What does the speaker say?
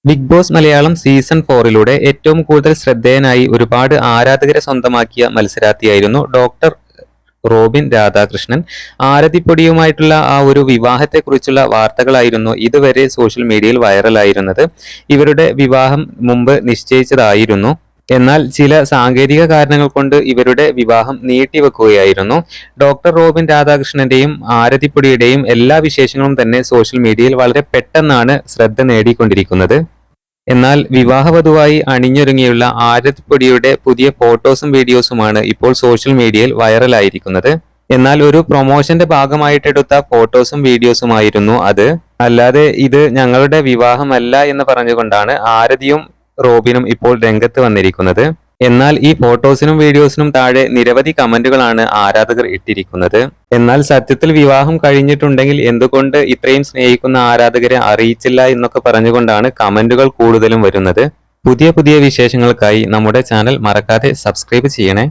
Big boss Malayalam season 4 ഏറ്റവും കൂടുതൽ ശ്രദ്ധേയനായി ഒരുപാട് ആരാധകരെ സ്വന്തമാക്കിയ മത്സരാർത്ഥിയായിരുന്നു ഡോക്ടർ റോബിൻ രാധാകൃഷ്ണൻ. ആരതിപ്പൊടിയുമായിട്ടുള്ള ആ ഒരു വിവാഹത്തെക്കുറിച്ചുള്ള വാർത്തകളായിരുന്നു ഇതുവരെ സോഷ്യൽ മീഡിയയിൽ വൈറലായിരുന്നത്. ഇവരുടെ വിവാഹം മുമ്പ് നിശ്ചയിച്ചതായിരുന്നു. എന്നാൽ ചില സാങ്കേതിക കാരണങ്ങൾ കൊണ്ട് ഇവരുടെ വിവാഹം നീട്ടിവെക്കുകയായിരുന്നു. ഡോക്ടർ റോബിൻ രാധാകൃഷ്ണന്റെയും ആരതിപ്പൊടിയുടെയും എല്ലാ വിശേഷങ്ങളും തന്നെ സോഷ്യൽ മീഡിയയിൽ വളരെ പെട്ടെന്നാണ് ശ്രദ്ധ നേടിക്കൊണ്ടിരിക്കുന്നത്. എന്നാൽ വിവാഹവധുവായി അണിഞ്ഞൊരുങ്ങിയുള്ള ആരതിപ്പൊടിയുടെ പുതിയ ഫോട്ടോസും വീഡിയോസുമാണ് ഇപ്പോൾ സോഷ്യൽ മീഡിയയിൽ വൈറലായിരിക്കുന്നത്. എന്നാൽ ഒരു പ്രൊമോഷന്റെ ഭാഗമായിട്ടെടുത്ത ഫോട്ടോസും വീഡിയോസുമായിരുന്നു അത്. അല്ലാതെ ഇത് ഞങ്ങളുടെ വിവാഹമല്ല എന്ന് പറഞ്ഞുകൊണ്ടാണ് ആരതിയും റോബിനും ഇപ്പോൾ രംഗത്ത് വന്നിരിക്കുന്നത്. എന്നാൽ ഈ ഫോട്ടോസിനും വീഡിയോസിനും താഴെ നിരവധി കമന്റുകളാണ് ആരാധകർ ഇട്ടിരിക്കുന്നത്. എന്നാൽ സത്യത്തിൽ വിവാഹം കഴിഞ്ഞിട്ടുണ്ടെങ്കിൽ എന്തുകൊണ്ട് ഇത്രയും സ്നേഹിക്കുന്ന ആരാധകരെ അറിയിച്ചില്ല എന്നൊക്കെ പറഞ്ഞുകൊണ്ടാണ് കമന്റുകൾ കൂടുതലും വരുന്നത്. പുതിയ വിശേഷങ്ങൾക്കായി നമ്മുടെ ചാനൽ മറക്കാതെ സബ്സ്ക്രൈബ് ചെയ്യണേ.